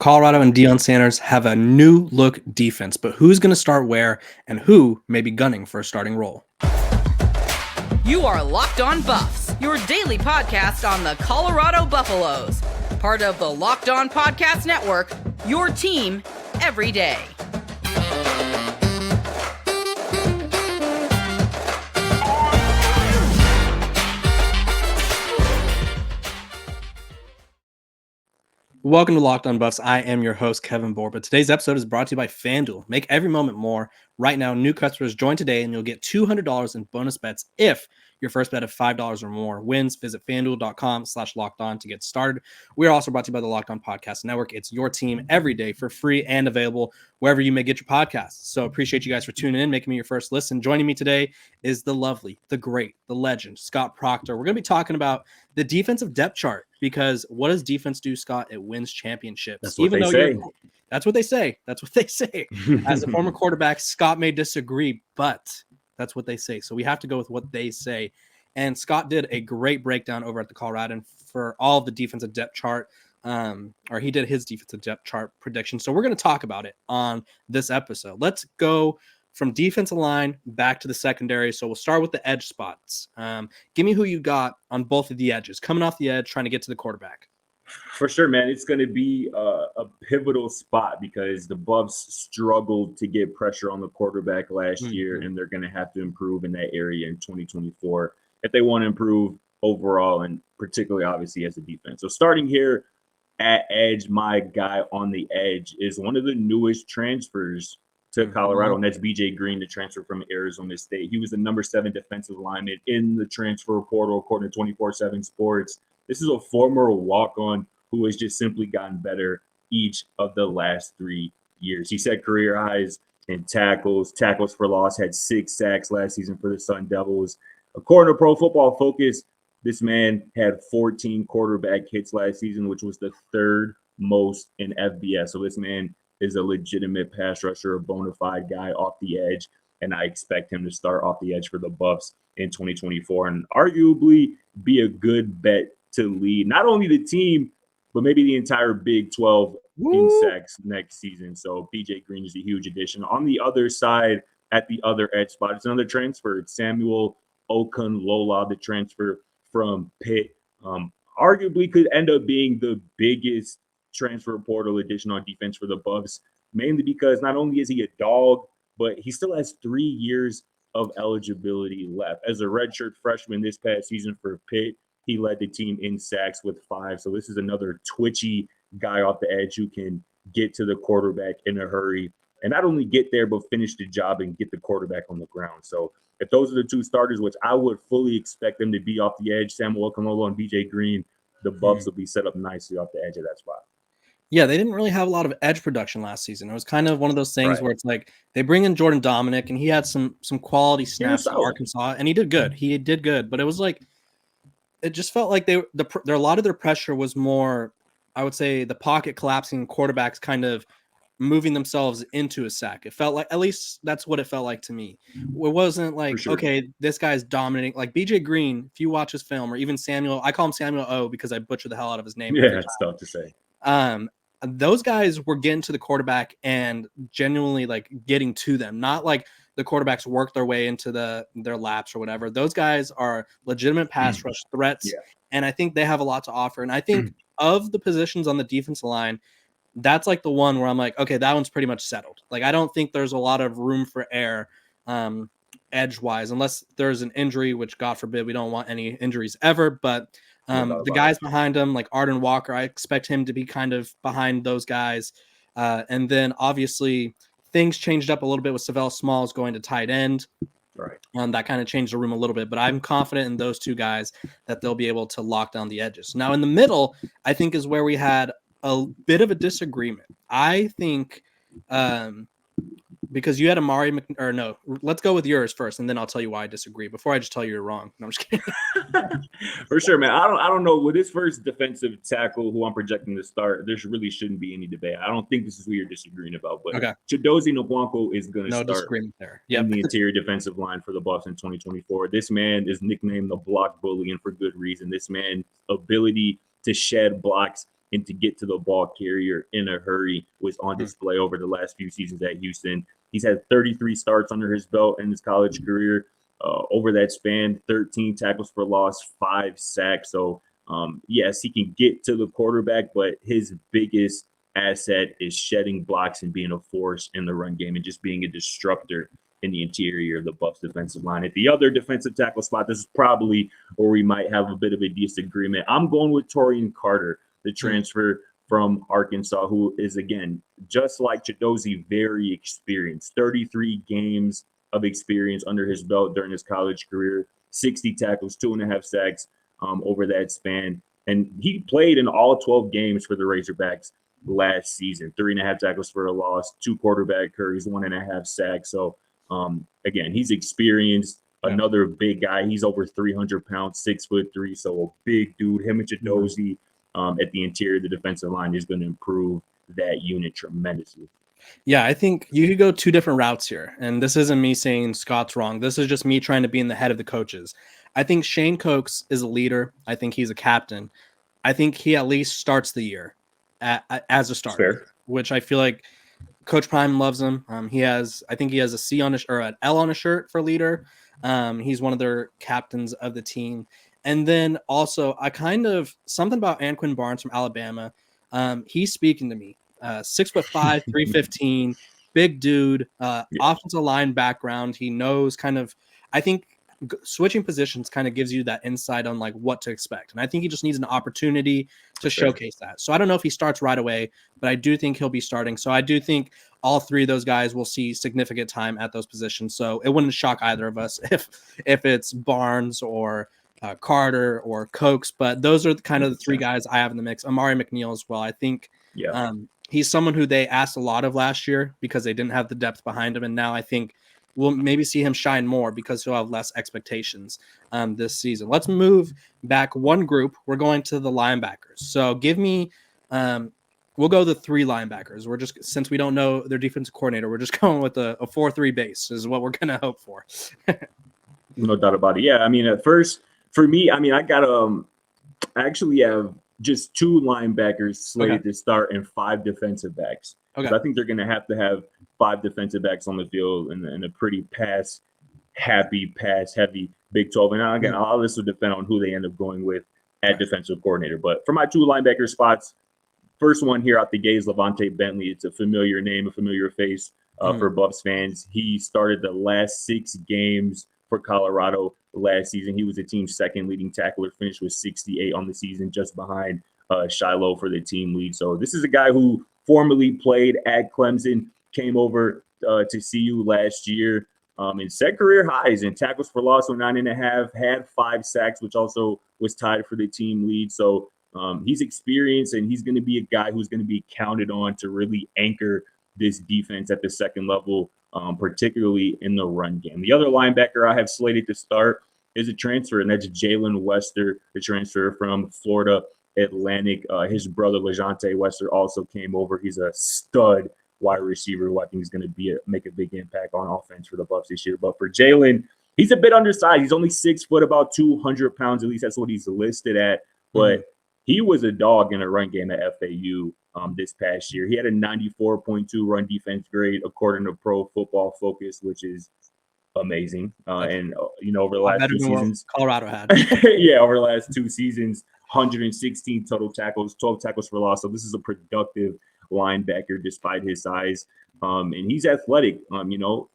Colorado and Deion Sanders have a new look defense, but who's going to start where and who may be gunning for a starting role? You are Locked On Buffs, your daily podcast on the Colorado Buffaloes. Part of the Locked On Podcast Network, your team every day. Welcome to Locked On Buffs. I am your host, Kevin Bohr, but today's episode is brought to you by FanDuel. Make every moment more. Right now, new customers join today and you'll get $200 in bonus bets if your first bet of $5 or more wins. Visit FanDuel.com/lockedon to get started. We are also brought to you by the Locked On Podcast Network. It's your team every day for free and available wherever you may get your podcasts. So appreciate you guys for tuning in, making me your first listen. Joining me today is the lovely, the great, the legend, Scott Procter. We're going to be talking about the defensive depth chart because what does defense do, Scott? It wins championships. That's what they say. That's what they say. That's what they say. As a former quarterback, Scott may disagree, but that's what they say. So we have to go with what they say. And Scott did a great breakdown over at the Colorado for all of the defensive depth chart, or he did his defensive depth chart prediction. So we're going to talk about it on this episode. Let's go from defensive line back to the secondary. So we'll start with the edge spots. Give me who you got on both of the edges, coming off the edge, trying to get to the quarterback. For sure, man. It's going to be a pivotal spot because the Buffs struggled to get pressure on the quarterback last year, and they're going to have to improve in that area in 2024 if they want to improve overall, and particularly, obviously, as a defense. So starting here at edge, my guy on the edge is one of the newest transfers to Colorado, and that's BJ Green, the transfer from Arizona State. He was the number 7 defensive lineman in the transfer portal, according to 24/7 Sports. This is a former walk-on who has just simply gotten better each of the last 3 years. He set career highs in tackles for loss, had 6 sacks last season for the Sun Devils. According to Pro Football Focus, this man had 14 quarterback hits last season, which was the 3rd most in FBS. So this man is a legitimate pass rusher, a bona fide guy off the edge, and I expect him to start off the edge for the Buffs in 2024 and arguably be a good bet to lead not only the team, but maybe the entire Big 12 in sacks next season. So BJ Green is a huge addition. On the other side, at the other edge spot, it's another transfer. It's Samuel Okunlola, the transfer from Pitt. Arguably could end up being the biggest transfer portal addition on defense for the Buffs, mainly because not only is he a dog, but he still has 3 years of eligibility left. As a redshirt freshman this past season for Pitt, he led the team in sacks with 5. So this is another twitchy guy off the edge who can get to the quarterback in a hurry and not only get there, but finish the job and get the quarterback on the ground. So if those are the 2 starters, which I would fully expect them to be off the edge, Samuel Okunlola and BJ Green, the Buffs will be set up nicely off the edge of that spot. Yeah, they didn't really have a lot of edge production last season. It was kind of one of those things where it's like they bring in Jordan Dominic, and he had some quality snaps at Arkansas, and he did good. He did good, but it was like it just felt like a lot of their pressure was more, I would say, the pocket collapsing, quarterbacks kind of moving themselves into a sack. It felt like, at least that's what it felt like to me. It wasn't like, okay, this guy's dominating. Like BJ Green, if you watch his film, or even Samuel, I call him Samuel O because I butcher the hell out of his name. Yeah, it's tough to say. Those guys were getting to the quarterback and genuinely like getting to them, not like the quarterbacks work their way into their laps or whatever. Those guys are legitimate pass rush threats, and I think they have a lot to offer. And I think of the positions on the defensive line, that's like the one where I'm like, okay, that one's pretty much settled. Like I don't think there's a lot of room for error edge-wise, unless there's an injury, which God forbid we don't want any injuries ever, but the guys behind him, like Arden Walker, I expect him to be kind of behind those guys. And then obviously things changed up a little bit with Savell Smalls going to tight end. Right. That kind of changed the room a little bit, but I'm confident in those 2 guys that they'll be able to lock down the edges. Now in the middle, I think is where we had a bit of a disagreement. I think because you had Amari let's go with yours first, and then I'll tell you why I disagree before I just tell you you're wrong. No, I'm just kidding. For sure, man. I don't know. With this first defensive tackle who I'm projecting to start, there really shouldn't be any debate. I don't think this is who you're disagreeing about, but Chidozie Nwabwanko is going to start in the interior defensive line for the Buffs in 2024. This man is nicknamed the block bully, and for good reason. This man's ability to shed blocks and to get to the ball carrier in a hurry was on display over the last few seasons at Houston. He's had 33 starts under his belt in his college career. Over that span, 13 tackles for loss, 5 sacks. So, yes, he can get to the quarterback, but his biggest asset is shedding blocks and being a force in the run game and just being a disruptor in the interior of the Buffs defensive line. At the other defensive tackle spot, this is probably where we might have a bit of a disagreement. I'm going with Torian Carter, the transfer from Arkansas, who is, again, just like Chidozie, very experienced. 33 games of experience under his belt during his college career, 60 tackles, 2.5 sacks over that span. And he played in all 12 games for the Razorbacks last season. 3.5 tackles for a loss, 2 quarterback hurries, 1.5 sacks. So, again, he's experienced. Another big guy. He's over 300 pounds, 6'3", so a big dude. Him and Chidozie at the interior of the defensive line is going to improve that unit tremendously. Yeah, I think you could go 2 different routes here. And this isn't me saying Scott's wrong. This is just me trying to be in the head of the coaches. I think Shane Cokes is a leader. I think he's a captain. I think he at least starts the year as a starter, which I feel like Coach Prime loves him. I think he has a C on his, or an L on his shirt for leader. He's one of their captains of the team. And then also something about Anquin Barnes from Alabama. He's speaking to me. 6'5", 315, big dude, offensive line background. He knows I think switching positions kind of gives you that insight on like what to expect. And I think he just needs an opportunity to showcase that. So I don't know if he starts right away, but I do think he'll be starting. So I do think all 3 of those guys will see significant time at those positions. So it wouldn't shock either of us if it's Barnes or Carter or Cokes, but those are kind of the 3 guys I have in the mix. Amari McNeil as well. I think he's someone who they asked a lot of last year because they didn't have the depth behind him. And now I think we'll maybe see him shine more because he'll have less expectations this season. Let's move back one group. We're going to the linebackers. So give me, we'll go the 3 linebackers. We're just, since we don't know their defensive coordinator, we're just going with a 4-3 base is what we're going to hope for. No doubt about it. Yeah. I mean, at first for me, I mean, I actually have just 2 linebackers slated to start and 5 defensive backs. Okay. I think they're going to have 5 defensive backs on the field in a pretty pass-heavy Big 12. And again, all this will depend on who they end up going with at defensive coordinator. But for my 2 linebacker spots, first one here out the gate is Levante Bentley. It's a familiar name, a familiar face for Buffs fans. He started the last 6 games for Colorado last season. He was the team's 2nd leading tackler, finished with 68 on the season, just behind Shiloh for the team lead. So this is a guy who formerly played at Clemson, came over to CU last year, and set career highs in tackles for loss of 9.5, had 5 sacks, which also was tied for the team lead. So he's experienced, and he's going to be a guy who's going to be counted on to really anchor this defense at the 2nd level, particularly in the run game. The other linebacker I have slated to start is a transfer, and that's Jalen Wester, the transfer from Florida Atlantic. His brother, LeJante Wester, also came over. He's a stud wide receiver who I think is going to make a big impact on offense for the Buffs this year. But for Jalen, he's a bit undersized. He's only 6 foot, about 200 pounds. At least that's what he's listed at. But he was a dog in a run game at FAU this past year. He had a 94.2 run defense grade according to Pro Football Focus, which is amazing. And over the last 2 seasons, Colorado had. Over the last 2 seasons, 116 total tackles, 12 tackles for loss. So this is a productive linebacker despite his size. And he's athletic,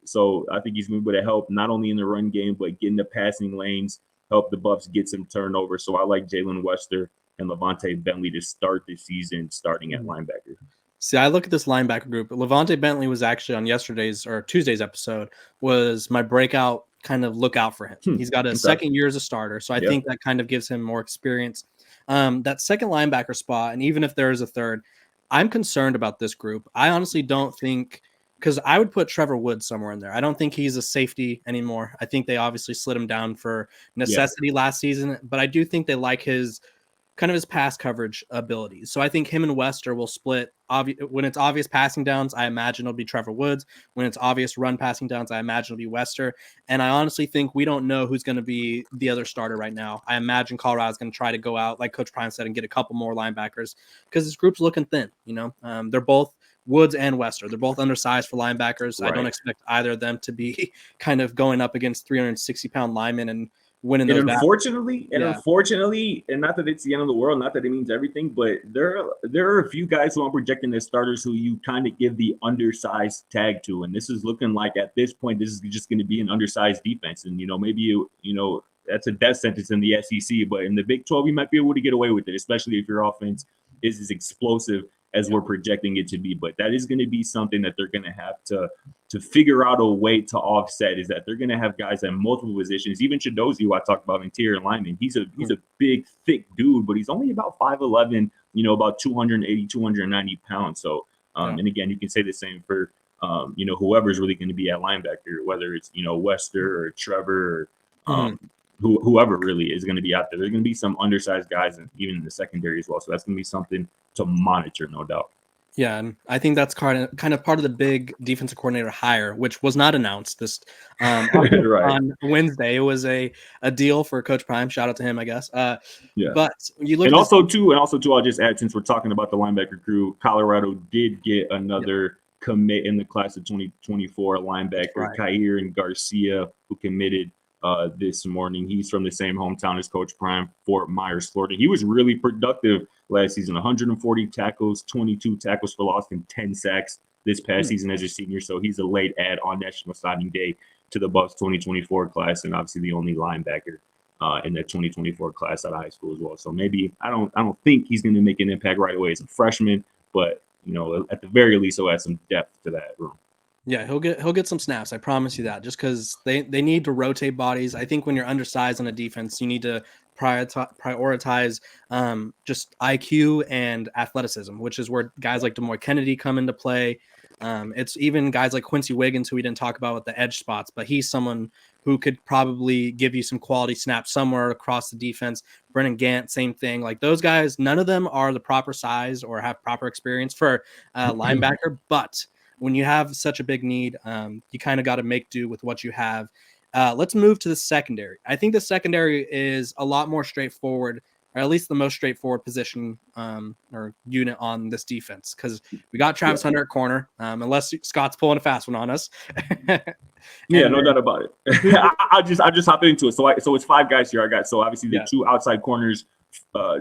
so I think he's going to be able to help not only in the run game, but get in the passing lanes, help the Buffs get some turnovers. So I like Jalen Wester and Levante Bentley to start the season starting at linebacker. See, I look at this linebacker group. Levante Bentley was actually on yesterday's or Tuesday's episode was my breakout kind of look out for him. He's got a 2nd year as a starter. So I think that kind of gives him more experience. That 2nd linebacker spot, and even if there is a 3rd, I'm concerned about this group. I honestly don't think, because I would put Trevor Woods somewhere in there. I don't think he's a safety anymore. I think they obviously slid him down for necessity last season, but I do think they like his pass coverage abilities. So I think him and Wester will split obvious passing downs, I imagine it'll be Trevor Woods. When it's obvious run passing downs, I imagine it'll be Wester. And I honestly think we don't know who's going to be the other starter right now. I imagine Colorado's going to try to go out, like Coach Prime said, and get a couple more linebackers because this group's looking thin. They're both Woods and Wester. They're both undersized for linebackers. Right. I don't expect either of them to be kind of going up against 360-pound linemen and winning those battles. Unfortunately, and not that it's the end of the world, not that it means everything, but there are a few guys who I'm projecting as starters who you kind of give the undersized tag to, and this is looking like at this point this is just going to be an undersized defense, and maybe that's a death sentence in the SEC, but in the Big 12 you might be able to get away with it, especially if your offense is as explosive as we're projecting it to be. But that is going to be something that they're going to have to figure out a way to offset, is that they're going to have guys at multiple positions. Even Chidozie, who I talked about, interior lineman, he's a big, thick dude, but he's only about 5'11", about 280, 290 pounds. So, and again, you can say the same for, whoever's really going to be at linebacker, whether it's, Wester or Trevor or whoever really is going to be out there. There's going to be some undersized guys, and even in the secondary as well. So that's going to be something to monitor, no doubt. Yeah, and I think that's kind of part of the big defensive coordinator hire, which was not announced this on Wednesday. It was a deal for Coach Prime. Shout out to him, I guess. But you look, and also too, I'll just add, since we're talking about the linebacker crew, Colorado did get another commit in the class of 2024, linebacker Kair and Garcia, who committed this morning. He's from the same hometown as Coach Prime, Fort Myers, Florida. He was really productive last season, 140 tackles, 22 tackles for loss, and 10 sacks this past season as a senior. So he's a late add on National Signing Day to the Bucs 2024 class, and obviously the only linebacker in that 2024 class out of high school as well. So maybe I don't think he's going to make an impact right away as a freshman, but at the very least he'll add some depth to that room. Yeah, he'll get some snaps. I promise you that. Just because they need to rotate bodies. I think when you're undersized on a defense, you need to prioritize just IQ and athleticism, which is where guys like DeMoy Kennedy come into play. It's even guys like Quincy Wiggins, who we didn't talk about with the edge spots, but he's someone who could probably give you some quality snaps somewhere across the defense. Brennan Gant, same thing. Like those guys, none of them are the proper size or have proper experience for linebacker, but when you have such a big need, you kind of got to make do with what you have. Let's move to the secondary. I think the secondary is a lot more straightforward, or at least the most straightforward position or unit on this defense, because we got Travis Hunter at corner, unless Scott's pulling a fast one on us. Yeah, no doubt about it. I'll just hop into it. So it's five guys here. I got obviously the two outside corners,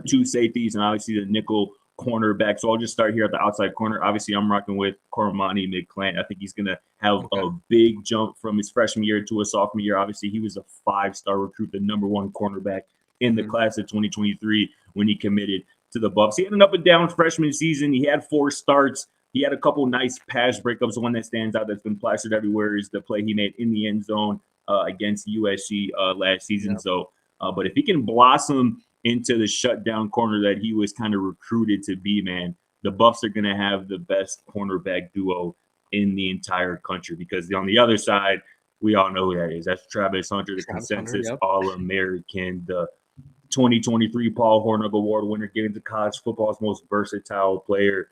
two safeties, and obviously the nickel cornerback. So I'll just start here at the outside corner. Obviously, I'm rocking with Cormani McClain. I think he's going to have a big jump from his freshman year to a sophomore year. Obviously, he was a 5-star recruit, the #1 cornerback in the class of 2023 when he committed to the Bucs. He had an up and down freshman season. He had 4 starts. He had a couple nice pass breakups. The one that stands out that's been plastered everywhere is the play he made in the end zone against USC last season. So, but if he can blossom into the shutdown corner that he was kind of recruited to be, man, the Buffs are going to have the best cornerback duo in the entire country, because on the other side, we all know who that is. That's Travis Hunter, the consensus All-American, the 2023 Paul Hornung Award winner, getting to college football's most versatile player.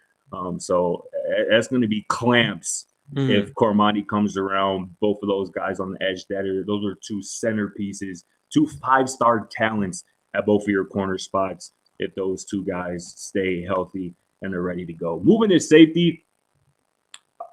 So that's going to be clamps if Cormani comes around. Both of those guys on the edge, those are 2 centerpieces, 2 5-star talents at both of your corner spots if those 2 guys stay healthy and are ready to go. Moving to safety,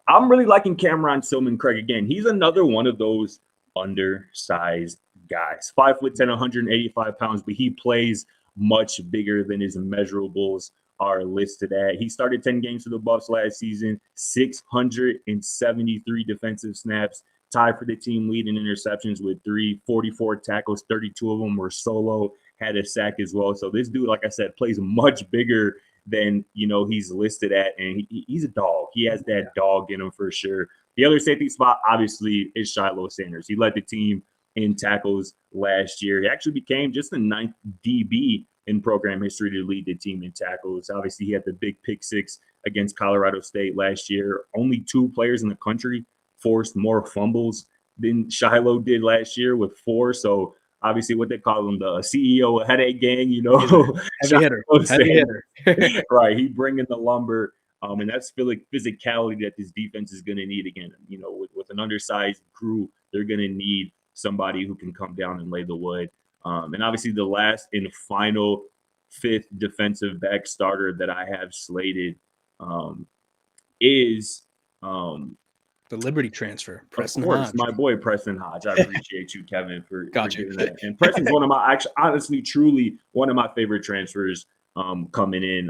I'm really liking Cameron Silman Craig. Again, he's another one of those undersized guys. 5'10", 185 pounds, but he plays much bigger than his measurables are listed at. He started 10 games for the Buffs last season, 673 defensive snaps, tied for the team lead in interceptions with 344 tackles, 32 of them were solo, had a sack as well. So this dude, like I said, plays much bigger than he's listed at, and he's a dog. He has that dog in him for sure. The other safety spot, obviously, is Shiloh Sanders. He led the team in tackles last year. He actually became just the 9th DB in program history to lead the team in tackles. Obviously, he had the big pick 6 against Colorado State last year. Only 2 players in the country forced more fumbles than Shiloh did last year with 4. So obviously what they call him, the CEO of Headache Gang, Heavy hitter. Right. He bringing the lumber. And that's physicality that this defense is going to need again. You know, with an undersized crew, they're going to need somebody who can come down and lay the wood. And obviously the last and final fifth defensive back starter that I have slated is the Liberty transfer, Preston of course, Hodge. my boy Preston Hodge. I appreciate you, Kevin, for giving that. And Preston's honestly, truly one of my favorite transfers coming in.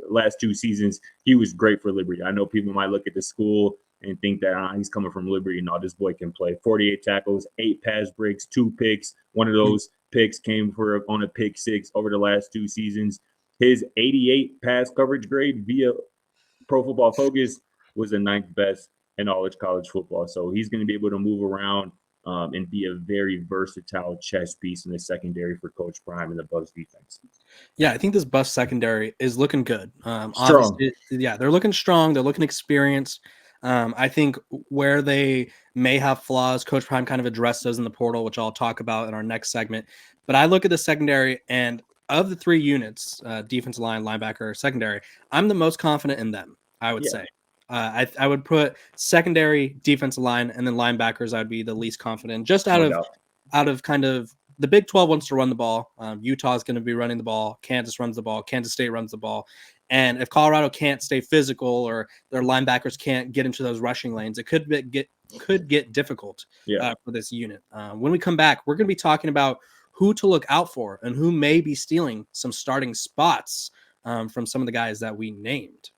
Last 2 seasons, he was great for Liberty. I know people might look at the school and think that he's coming from Liberty. No, this boy can play. 48 tackles, 8 pass breaks, 2 picks. One of those picks came on a pick 6 over the last 2 seasons. His 88 pass coverage grade via Pro Football Focus was the 9th best in all of college football. So he's going to be able to move around and be a very versatile chess piece in the secondary for Coach Prime and the Bucs defense. Yeah, I think this Bucs secondary is looking good. Strong. Yeah, they're looking strong. They're looking experienced. I think where they may have flaws, Coach Prime kind of addressed those in the portal, which I'll talk about in our next segment. But I look at the secondary, and of the 3 units, defensive line, linebacker, secondary, I'm the most confident in them, I would say. I would put secondary, defensive line, and then linebackers. I would be the least confident, just out of kind of the Big 12 wants to run the ball. Utah is going to be running the ball. Kansas runs the ball. Kansas State runs the ball. And if Colorado can't stay physical or their linebackers can't get into those rushing lanes, it could get difficult for this unit. When we come back, we're going to be talking about who to look out for and who may be stealing some starting spots from some of the guys that we named.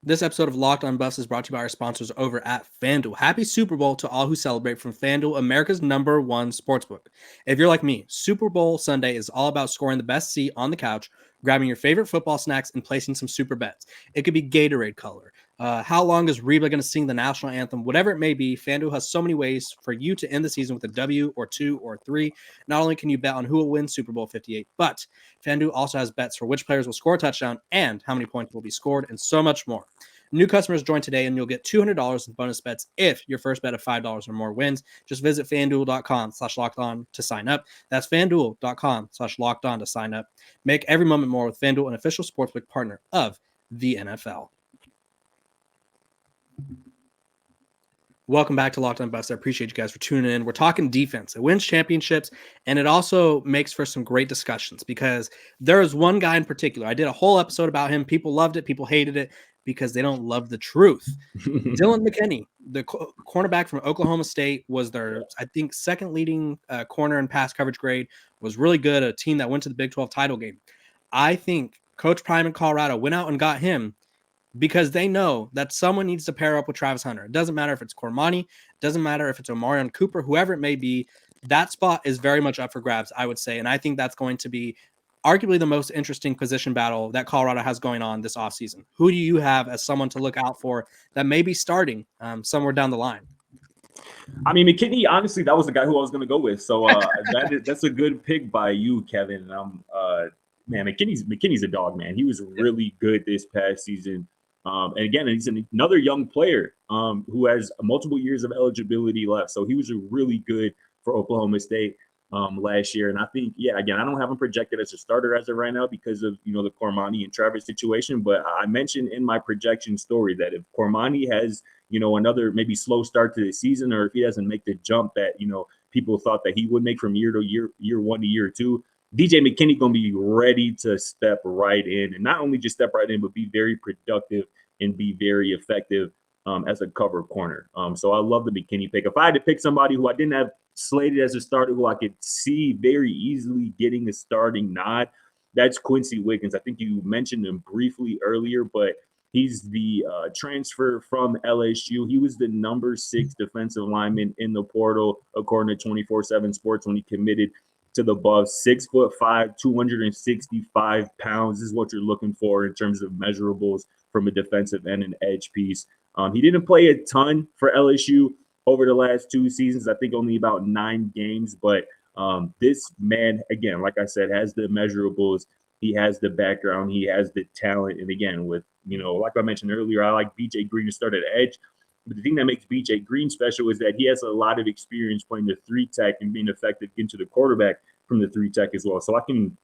This episode of Locked on Buffs is brought to you by our sponsors over at FanDuel. Happy Super Bowl to all who celebrate from FanDuel, America's #1 sportsbook. If you're like me, Super Bowl Sunday is all about scoring the best seat on the couch, grabbing your favorite football snacks, and placing some super bets. It could be Gatorade color. How long is Reba going to sing the national anthem? Whatever it may be, FanDuel has so many ways for you to end the season with a W or 2 or 3. Not only can you bet on who will win Super Bowl 58, but FanDuel also has bets for which players will score a touchdown and how many points will be scored and so much more. New customers join today and you'll get $200 in bonus bets if your first bet of $5 or more wins. Just visit FanDuel.com/lockedon to sign up. That's FanDuel.com/lockedon to sign up. Make every moment more with FanDuel, an official sportsbook partner of the NFL. Welcome back to Locked on Buffs. I appreciate you guys for tuning in. We're talking defense. It wins championships, and it also makes for some great discussions because there is one guy in particular. I did a whole episode about him. People loved it. People hated it because they don't love the truth. Dylan McKinney, the cornerback from Oklahoma State, was their, I think, second leading corner in pass coverage grade, was really good, a team that went to the Big 12 title game. I think Coach Prime in Colorado went out and got him because they know that someone needs to pair up with Travis Hunter. It doesn't matter if it's Cormani, it doesn't matter if it's Omarion Cooper, whoever it may be. That spot is very much up for grabs, I would say. And I think that's going to be arguably the most interesting position battle that Colorado has going on this offseason. Who do you have as someone to look out for that may be starting somewhere down the line? I mean, McKinney, honestly, that was the guy who I was going to go with. So that's a good pick by you, Kevin. Man, McKinney's a dog, man. He was really good this past season. And again, he's another young player who has multiple years of eligibility left. So he was really good for Oklahoma State last year. And I think, again, I don't have him projected as a starter as of right now because of, the Cormani and Travis situation. But I mentioned in my projection story that if Cormani has, another maybe slow start to the season, or if he doesn't make the jump that, people thought that he would make from year to year 1 to year 2, DJ McKinney going to be ready to step right in, and not only just step right in, but be very productive and be very effective as a cover corner. So I love the McKinney pick. If I had to pick somebody who I didn't have slated as a starter, who I could see very easily getting a starting nod, that's Quincy Wiggins. I think you mentioned him briefly earlier, but he's the transfer from LSU. He was the number 6 defensive lineman in the portal, according to 24/7 Sports, when he committed to the Buffs. 6'5", 265 pounds is what you're looking for in terms of measurables from a defensive end and edge piece. He didn't play a ton for LSU over the last 2 seasons. I think only about 9 games. But this man, again, like I said, has the measurables. He has the background. He has the talent. And again, with, like I mentioned earlier, I like BJ Green to start at edge. But the thing that makes BJ Green special is that he has a lot of experience playing the 3-tech and being effective into the quarterback from the 3-tech as well. So I can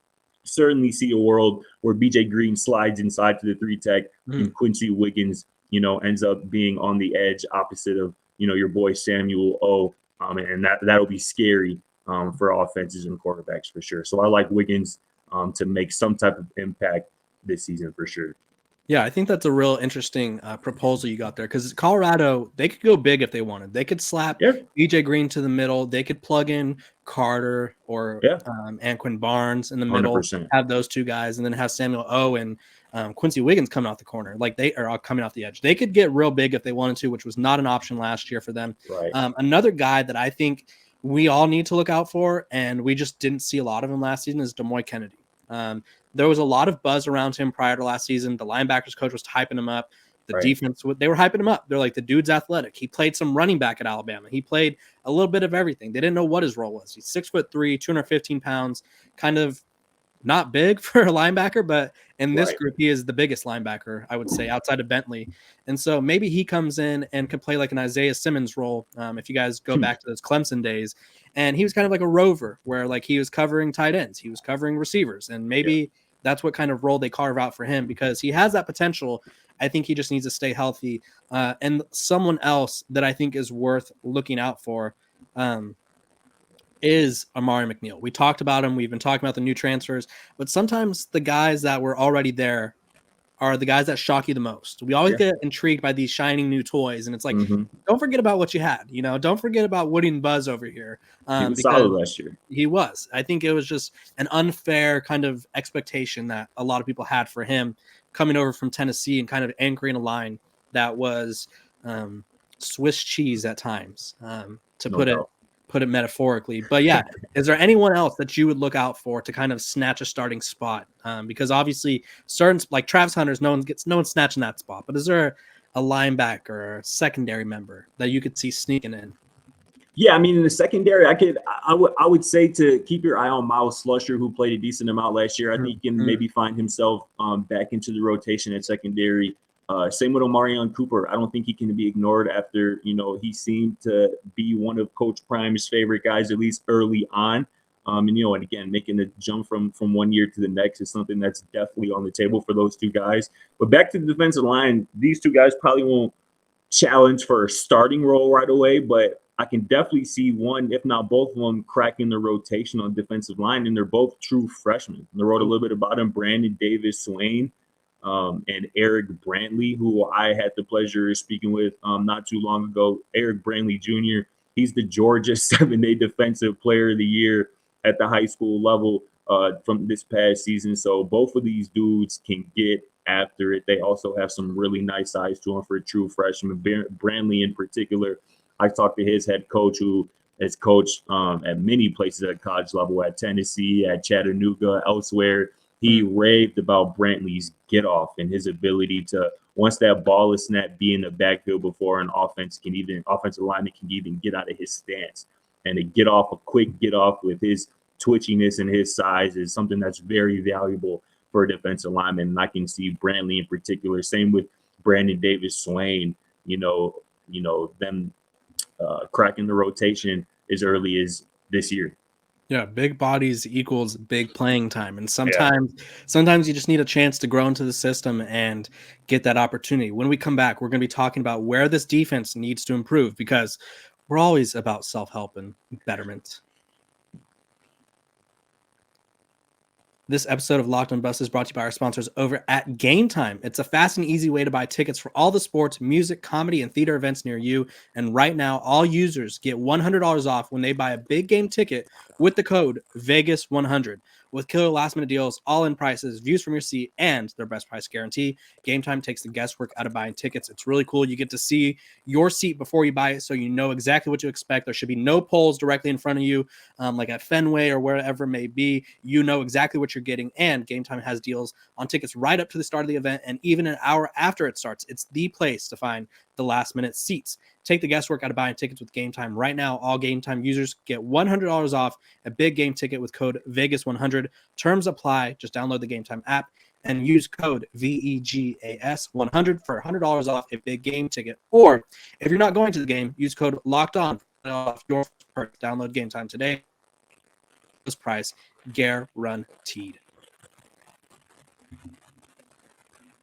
certainly see a world where BJ Green slides inside to the 3-tech and Quincy Wiggins, ends up being on the edge opposite of, your boy Samuel O. And that'll be scary for offenses and quarterbacks for sure. So I like Wiggins to make some type of impact this season for sure. Yeah, I think that's a real interesting proposal you got there, because Colorado, they could go big if they wanted. They could slap BJ Green to the middle. They could plug in Carter or Anquin Barnes in the middle, 100%. have those two guys, and then have Samuel O and Quincy Wiggins coming off the corner, like they are coming off the edge. They could get real big if they wanted to, which was not an option last year for them. Right. Another guy that I think we all need to look out for, and we just didn't see a lot of him last season, is Demoy Kennedy. There was a lot of buzz around him prior to last season. The linebackers coach was hyping him up. The defense, they were hyping him up. They're like, the dude's athletic. He played some running back at Alabama. He played a little bit of everything. They didn't know what his role was. He's 6'3", 215 pounds, kind of not big for a linebacker, but in this group, he is the biggest linebacker, I would say, outside of Bentley. And so maybe he comes in and could play like an Isaiah Simmons role. If you guys go back to those Clemson days, and he was kind of like a rover where like he was covering tight ends, he was covering receivers, and maybe that's what kind of role they carve out for him, because he has that potential. I think he just needs to stay healthy. And someone else that I think is worth looking out for is Amari McNeil. We talked about him. We've been talking about the new transfers, but sometimes the guys that were already there are the guys that shock you the most. We always get intrigued by these shining new toys, and it's like, don't forget about what you had. Don't forget about Woody and Buzz over here. He was solid last year. He was. I think it was just an unfair kind of expectation that a lot of people had for him coming over from Tennessee and kind of anchoring a line that was Swiss cheese at times, to put it metaphorically. But yeah, is there anyone else that you would look out for to kind of snatch a starting spot? Because obviously certain, like Travis Hunter's, no one's snatching that spot, but is there a linebacker or a secondary member that you could see sneaking in? Yeah, I mean, in the secondary, I would say to keep your eye on Miles Slusher, who played a decent amount last year. I think he can maybe find himself back into the rotation at secondary. Same with Omarion Cooper. I don't think he can be ignored after, he seemed to be one of Coach Prime's favorite guys, at least early on. And again, making the jump from one year to the next is something that's definitely on the table for those two guys. But back to the defensive line, these two guys probably won't challenge for a starting role right away, but I can definitely see one, if not both of them, cracking the rotation on defensive line, and they're both true freshmen. I wrote a little bit about them: Brandon Davis Swain and Eric Brantley, who I had the pleasure of speaking with not too long ago. Eric Brantley Jr., he's the Georgia 7A Defensive Player of the Year at the high school level from this past season. So both of these dudes can get after it. They also have some really nice size to them for a true freshman. Brantley in particular, I talked to his head coach, who has coached at many places at college level, at Tennessee, at Chattanooga, elsewhere. He raved about Brantley's get off and his ability to, once that ball is snapped, be in the backfield before an offensive lineman can even get out of his stance. And to get off, a quick get off with his twitchiness and his size is something that's very valuable for a defensive lineman. And I can see Brantley in particular, same with Brandon Davis Swain, them cracking the rotation as early as this year. Yeah, big bodies equals big playing time. And sometimes you just need a chance to grow into the system and get that opportunity. When we come back, we're going to be talking about where this defense needs to improve, because we're always about self-help and betterment. This episode of Locked on Buffs is brought to you by our sponsors over at Gametime. It's a fast and easy way to buy tickets for all the sports, music, comedy, and theater events near you. And right now, all users get $100 off when they buy a big game ticket with the code VEGAS100. With killer last-minute deals, all-in prices, views from your seat, and their best price guarantee, Gametime takes the guesswork out of buying tickets. It's really cool. You get to see your seat before you buy it, so you know exactly what to expect. There should be no polls directly in front of you, like at Fenway or wherever it may be. You know exactly what you're getting, and Gametime has deals on tickets right up to the start of the event and even an hour after it starts. It's the place to find the last-minute seats. Take the guesswork out of buying tickets with Gametime. Right now, all Gametime users get $100 off a big game ticket with code VEGAS100. Terms apply. Just download the Gametime app and use code VEGAS100 for $100 off a big game ticket. Or if you're not going to the game, use code LOCKEDON for off your first. Download Gametime today. This price guaranteed.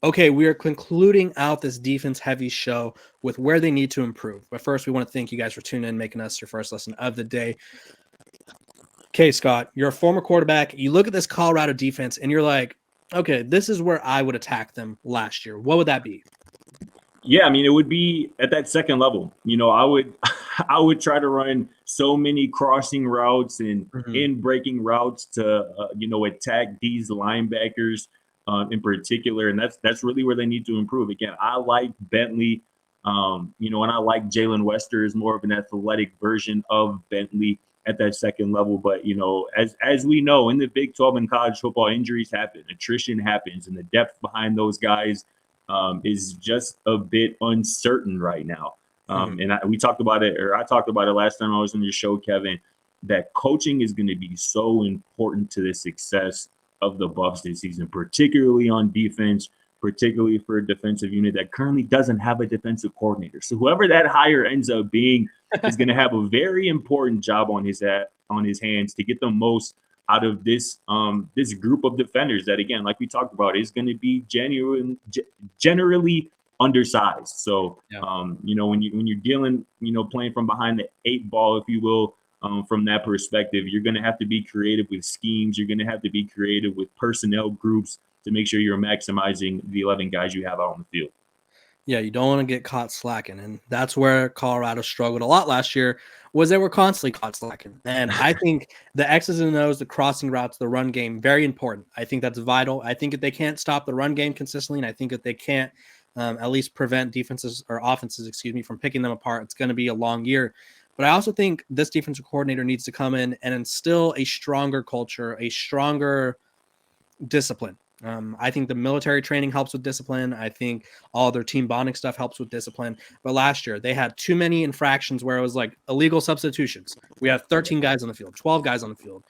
Okay, we are concluding out this defense-heavy show with where they need to improve. But first, we want to thank you guys for tuning in, making us your first lesson of the day. Okay, Scott, you're a former quarterback. You look at this Colorado defense, and you're like, okay, this is where I would attack them last year. What would that be? Yeah, I mean, it would be at that second level. I would I would try to run so many crossing routes and in breaking routes to attack these linebackers in particular, and that's really where they need to improve. Again, I like Bentley, and I like Jalen Wester is more of an athletic version of Bentley at that second level. But as we know, in the Big 12 and college football, injuries happen, attrition happens, and the depth behind those guys is just a bit uncertain right now. And we talked about it, or I talked about it last time I was on your show, Kevin, that coaching is going to be so important to the success of the Buffs this season, particularly on defense, particularly for a defensive unit that currently doesn't have a defensive coordinator. So whoever that hire ends up being is going to have a very important job on his hands to get the most out of this group of defenders that, again, like we talked about, is going to be generally undersized. So, when you're dealing, playing from behind the 8 ball, if you will, from that perspective, you're going to have to be creative with schemes. You're going to have to be creative with personnel groups to make sure you're maximizing the 11 guys you have out on the field. Yeah, you don't want to get caught slacking. And that's where Colorado struggled a lot last year, was they were constantly caught slacking. And I think the X's and O's, the crossing routes, the run game, very important. I think that's vital. I think if they can't stop the run game consistently, and I think if they can't at least prevent defenses or offenses, from picking them apart, it's going to be a long year. But I also think this defensive coordinator needs to come in and instill a stronger culture, a stronger discipline. I think the military training helps with discipline. I think all their team bonding stuff helps with discipline. But last year, they had too many infractions where it was like illegal substitutions. We had 13 guys on the field, 12 guys on the field.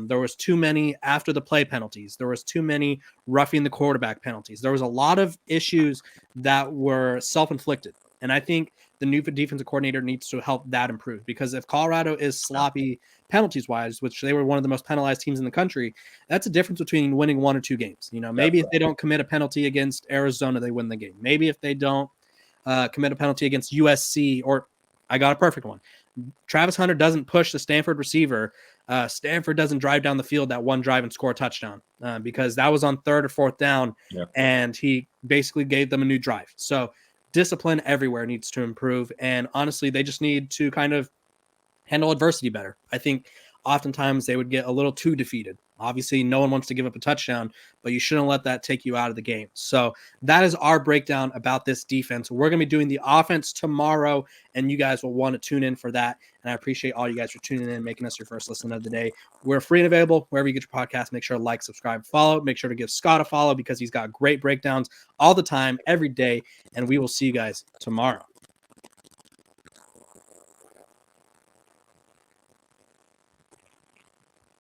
There was too many after the play penalties. There was too many roughing the quarterback penalties. There was a lot of issues that were self-inflicted. And I think the new defensive coordinator needs to help that improve, because if Colorado is sloppy penalties wise, which they were one of the most penalized teams in the country, that's a difference between winning 1 or 2 games. Maybe if they don't commit a penalty against Arizona, they win the game. Maybe if they don't commit a penalty against USC, or I got a perfect one. Travis Hunter doesn't push the Stanford receiver. Stanford doesn't drive down the field that one drive and score a touchdown because that was on 3rd or 4th down, and he basically gave them a new drive. So discipline everywhere needs to improve. And honestly, they just need to kind of handle adversity better. I think oftentimes they would get a little too defeated. Obviously, no one wants to give up a touchdown, but you shouldn't let that take you out of the game. So that is our breakdown about this defense. We're going to be doing the offense tomorrow, and you guys will want to tune in for that. And I appreciate all you guys for tuning in and making us your first listen of the day. We're free and available wherever you get your podcast. Make sure to like, subscribe, follow. Make sure to give Scott a follow because he's got great breakdowns all the time, every day. And we will see you guys tomorrow.